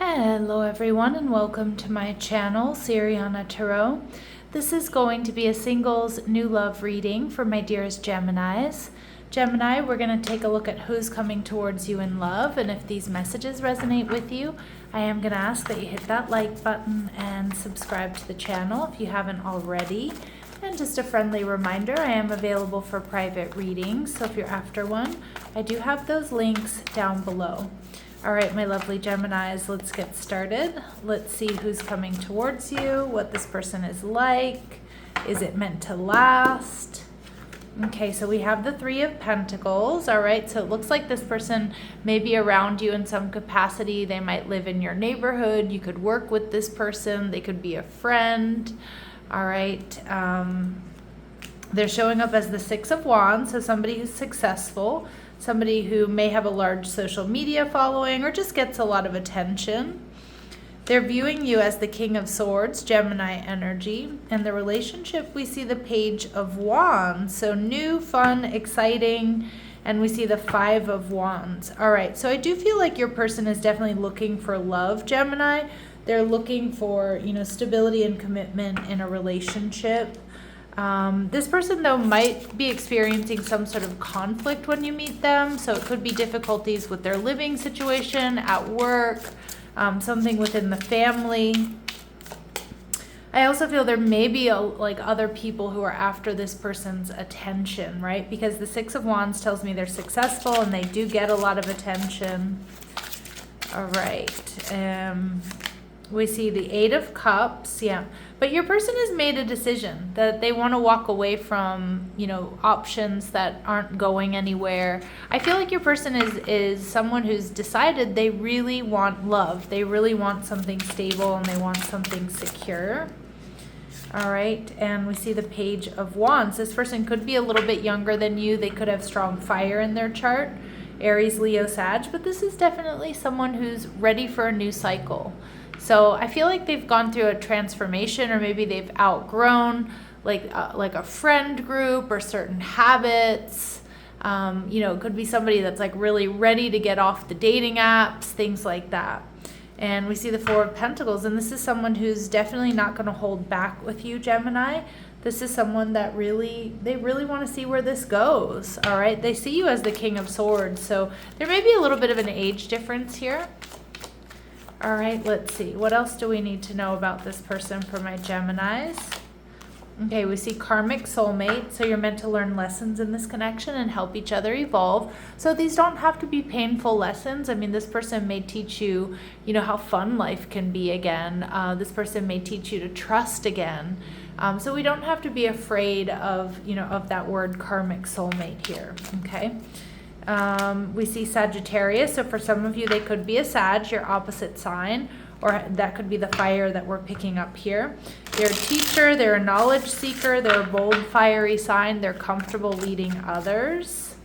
Hello everyone and welcome to my channel, Siriana Tarot. This is going to be a singles new love reading for my dearest Geminis. Gemini, we're going to take a look at who's coming towards you in love, and if these messages resonate with you, I am going to ask that you hit that like button and subscribe to the channel if you haven't already. And just a friendly reminder, I am available for private readings, so if you're after one, I do have those links down below. All right, my lovely Geminis, let's get started. Let's see who's coming towards you, what this person is like. Is it meant to last? Okay, so we have the Three of Pentacles. All right, so it looks like this person may be around you in some capacity. They might live in your neighborhood. You could work with this person. They could be a friend. All right, they're showing up as the Six of Wands, so somebody who's successful, somebody who may have a large social media following or just gets a lot of attention. They're viewing you as the King of Swords, Gemini energy. And the relationship, we see the Page of Wands. So new, fun, exciting. And we see the Five of Wands. All right, so I do feel like your person is definitely looking for love, Gemini. They're looking for, stability and commitment in a relationship. This person, though, might be experiencing some sort of conflict when you meet them. So it could be difficulties with their living situation, at work, something within the family. I also feel there may be other people who are after this person's attention, right? Because the Six of Wands tells me they're successful and they do get a lot of attention. All right. We see the Eight of Cups, yeah. But your person has made a decision that they want to walk away from, options that aren't going anywhere. I feel like your person is someone who's decided they really want love. They really want something stable and they want something secure. All right, and we see the Page of Wands. This person could be a little bit younger than you. They could have strong fire in their chart, Aries, Leo, Sag, but this is definitely someone who's ready for a new cycle. So I feel like they've gone through a transformation, or maybe they've outgrown like a friend group or certain habits. It could be somebody that's really ready to get off the dating apps, things like that. And we see the Four of Pentacles, and this is someone who's definitely not going to hold back with you, Gemini. This is someone that they really want to see where this goes. All right, they see you as the King of Swords, so there may be a little bit of an age difference here. All right, let's see. What else do we need to know about this person for my Geminis? Okay, we see karmic soulmate. So you're meant to learn lessons in this connection and help each other evolve. So these don't have to be painful lessons. I mean, this person may teach you, how fun life can be again. This person may teach you to trust again. So we don't have to be afraid of, of that word karmic soulmate here, okay? We see Sagittarius, so for some of you, they could be a Sag, your opposite sign, or that could be the fire that we're picking up here. They're a teacher, they're a knowledge seeker, they're a bold, fiery sign, they're comfortable leading others.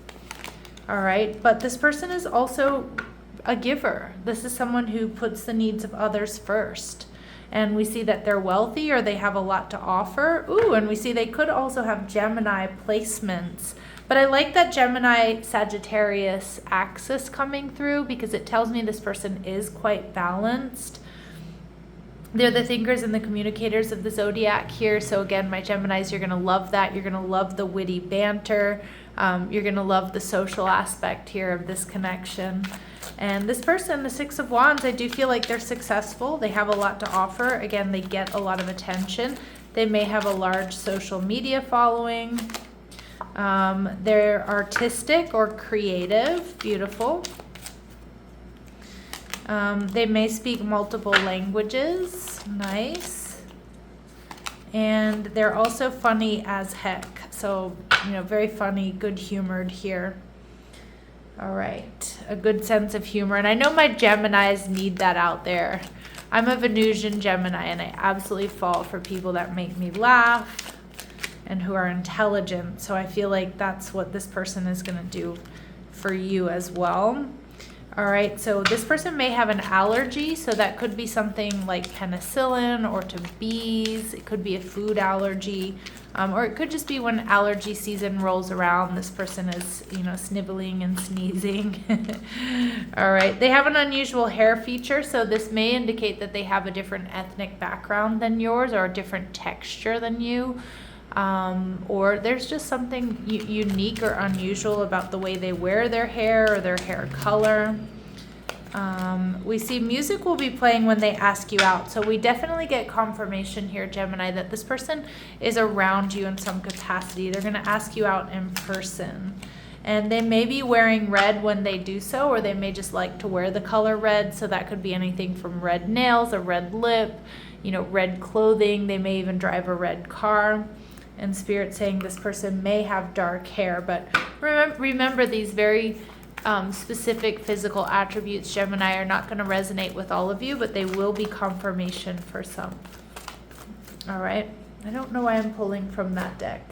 All right, but this person is also a giver. This is someone who puts the needs of others first. And we see that they're wealthy or they have a lot to offer. Ooh, and we see they could also have Gemini placements. But I like that Gemini Sagittarius axis coming through because it tells me this person is quite balanced. They're the thinkers and the communicators of the zodiac here. So again, my Geminis, you're going to love that. You're going to love the witty banter. You're going to love the social aspect here of this connection. And this person, the Six of Wands, I do feel like they're successful. They have a lot to offer. Again, they get a lot of attention. They may have a large social media following. They're artistic or creative. Beautiful. They may speak multiple languages. Nice. And they're also funny as heck. So, very funny, good-humored here. All right. A good sense of humor. And I know my Geminis need that out there. I'm a Venusian Gemini, and I absolutely fall for people that make me laugh and who are intelligent. So I feel like that's what this person is going to do for you as well. All right, so this person may have an allergy, so that could be something like penicillin or to bees. It could be a food allergy, or it could just be when allergy season rolls around, this person is, you know, sniveling and sneezing. All right, they have an unusual hair feature, so this may indicate that they have a different ethnic background than yours or a different texture than you. Or there's just something unique or unusual about the way they wear their hair or their hair color. We see music will be playing when they ask you out. So we definitely get confirmation here, Gemini, that this person is around you in some capacity. They're going to ask you out in person. And they may be wearing red when they do so, or they may just like to wear the color red. So that could be anything from red nails, a red lip, you know, red clothing. They may even drive a red car. And Spirit saying this person may have dark hair, but remember these very specific physical attributes, Gemini, are not going to resonate with all of you, but they will be confirmation for some. All right. I don't know why I'm pulling from that deck.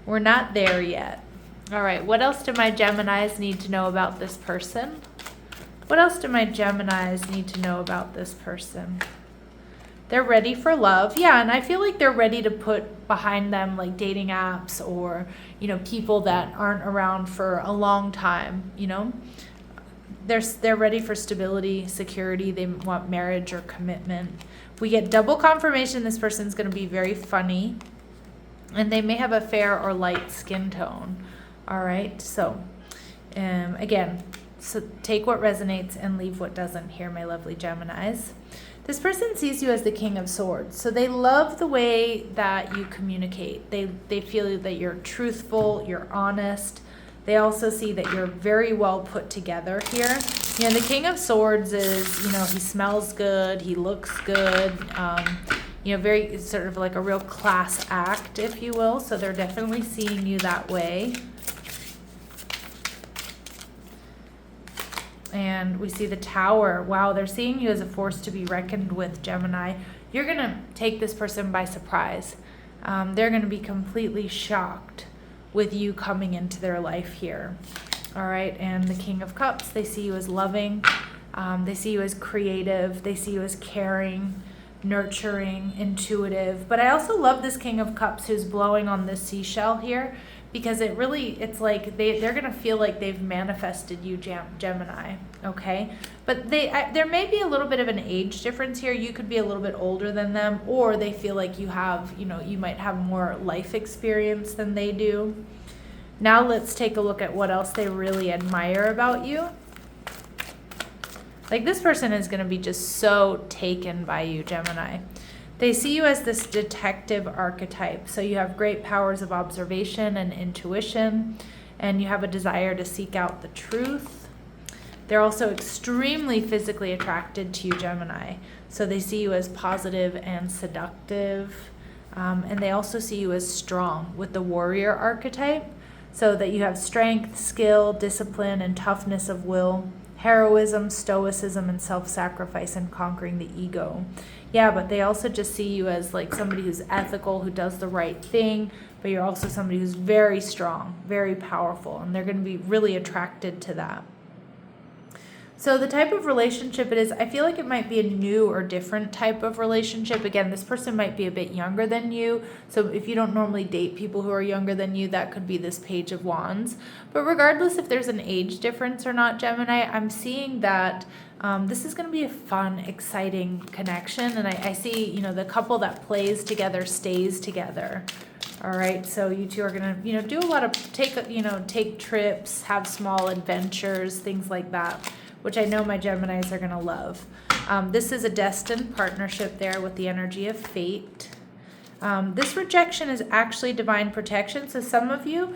We're not there yet. All right. What else do my Geminis need to know about this person? What else do my Geminis need to know about this person? They're ready for love. Yeah, and I feel like they're ready to put behind them like dating apps or, you know, people that aren't around for a long time, you know. They're ready for stability, security. They want marriage or commitment. We get double confirmation this person's going to be very funny, and they may have a fair or light skin tone. All right, so again, so take what resonates and leave what doesn't here, my lovely Geminis. This person sees you as the King of Swords. So they love the way that you communicate. They feel that you're truthful, you're honest. They also see that you're very well put together here. You know, the King of Swords is, you know, he smells good, he looks good, you know, very sort of like a real class act, if you will. So they're definitely seeing you that way. And we see the Tower. Wow, they're seeing you as a force to be reckoned with, Gemini. You're going to take this person by surprise. They're going to be completely shocked with you coming into their life here. All right, and the King of Cups, they see you as loving. They see you as creative. They see you as caring, nurturing, intuitive. But I also love this King of Cups who's blowing on this seashell here, because it's like they're going to feel like they've manifested you, Gemini, okay? But there may be a little bit of an age difference here. You could be a little bit older than them, or they feel like you have, you know, you might have more life experience than they do. Now let's take a look at what else they really admire about you. Like, this person is going to be just so taken by you, Gemini. They see you as this detective archetype. So you have great powers of observation and intuition, and you have a desire to seek out the truth. They're also extremely physically attracted to you, Gemini. So they see you as positive and seductive. And they also see you as strong with the warrior archetype. So that you have strength, skill, discipline, and toughness of will, heroism, stoicism, and self-sacrifice, and conquering the ego. Yeah, but they also just see you as like somebody who's ethical, who does the right thing, but you're also somebody who's very strong, very powerful, and they're going to be really attracted to that. So the type of relationship it is, I feel like it might be a new or different type of relationship. Again, this person might be a bit younger than you. So if you don't normally date people who are younger than you, that could be this Page of Wands. But regardless if there's an age difference or not, Gemini, I'm seeing that this is going to be a fun, exciting connection. And I see, you know, the couple that plays together stays together. All right, so you two are going to, you know, do a lot of take trips, have small adventures, things like that, which I know my Geminis are going to love. This is a destined partnership there with the energy of fate. This rejection is actually divine protection. So some of you,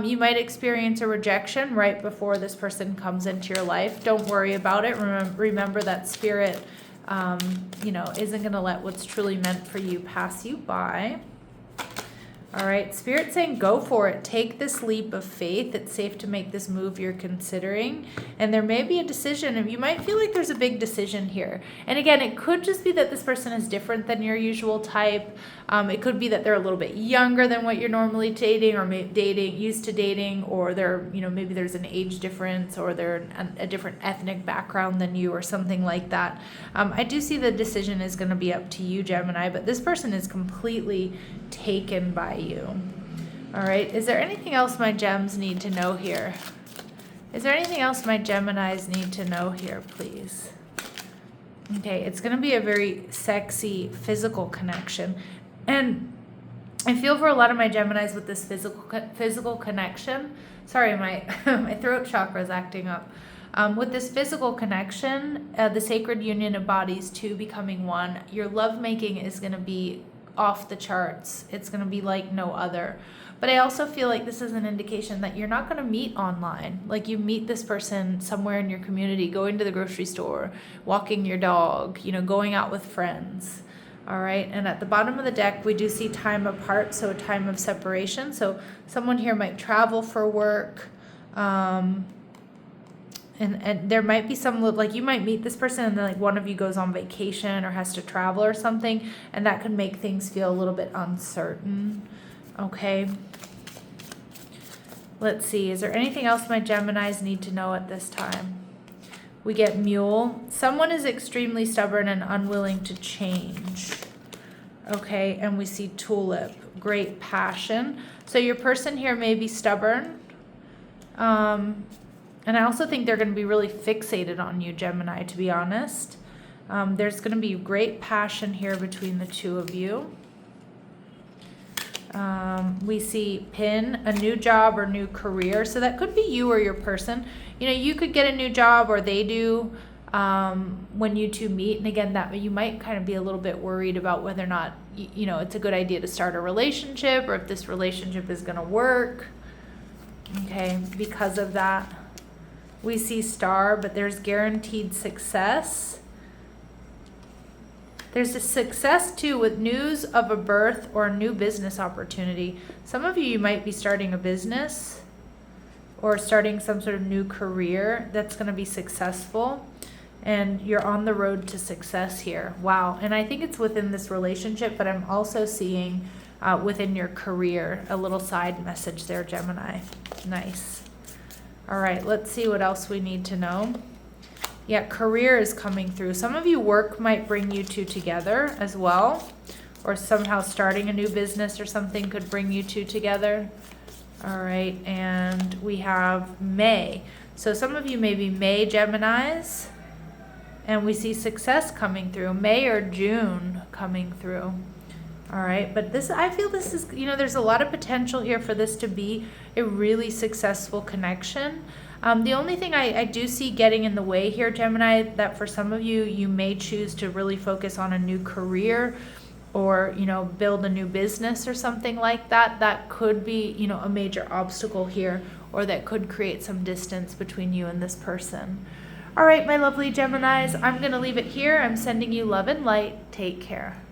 you might experience a rejection right before this person comes into your life. Don't worry about it. Remember that Spirit, isn't going to let what's truly meant for you pass you by. All right, Spirit saying go for it. Take this leap of faith. It's safe to make this move you're considering. And there may be a decision, and you might feel like there's a big decision here. And again, it could just be that this person is different than your usual type. It could be that they're a little bit younger than what you're normally dating, or used to dating, or they're, maybe there's an age difference, or they're a different ethnic background than you, or something like that. I do see the decision is going to be up to you, Gemini, but this person is completely taken by you. All right, is there anything else my gems need to know here? Is there anything else my Geminis need to know here, please? Okay, it's going to be a very sexy physical connection. And I feel for a lot of my Geminis with this physical connection. Sorry, my my throat chakra is acting up. With this physical connection, the sacred union of bodies two becoming one, your lovemaking is going to be off the charts. It's going to be like no other. But I also feel like this is an indication that you're not going to meet online. Like you meet this person somewhere in your community, going to the grocery store, walking your dog, going out with friends. All right, and at the bottom of the deck, we do see time apart, so a time of separation. So someone here might travel for work, and there might be some, like you might meet this person and then like one of you goes on vacation or has to travel or something, and that could make things feel a little bit uncertain. Okay. Let's see, is there anything else my Geminis need to know at this time? We get Mule. Someone is extremely stubborn and unwilling to change. Okay, and we see Tulip. Great passion. So your person here may be stubborn. And I also think they're going to be really fixated on you, Gemini, to be honest. There's going to be great passion here between the two of you. We see Pin, a new job or new career. So that could be you or your person. You could get a new job, or they do, when you two meet. And again, that you might kind of be a little bit worried about whether or not, it's a good idea to start a relationship, or if this relationship is going to work. Okay, because of that. We see Star, but there's guaranteed success. There's a success too with news of a birth or a new business opportunity. Some of you might be starting a business or starting some sort of new career that's going to be successful, and you're on the road to success here. Wow. And I think it's within this relationship, but I'm also seeing within your career a little side message there, Gemini. Nice. All right, let's see what else we need to know. Yeah, career is coming through. Some of you, work might bring you two together as well, or somehow starting a new business or something could bring you two together. All right, and we have May. So some of you may be May Geminis, and we see success coming through. May or June coming through. All right, but I feel this is, there's a lot of potential here for this to be a really successful connection. The only thing I do see getting in the way here, Gemini, that for some of you, you may choose to really focus on a new career, or, build a new business or something like that. That could be, a major obstacle here, or that could create some distance between you and this person. All right, my lovely Geminis, I'm going to leave it here. I'm sending you love and light. Take care.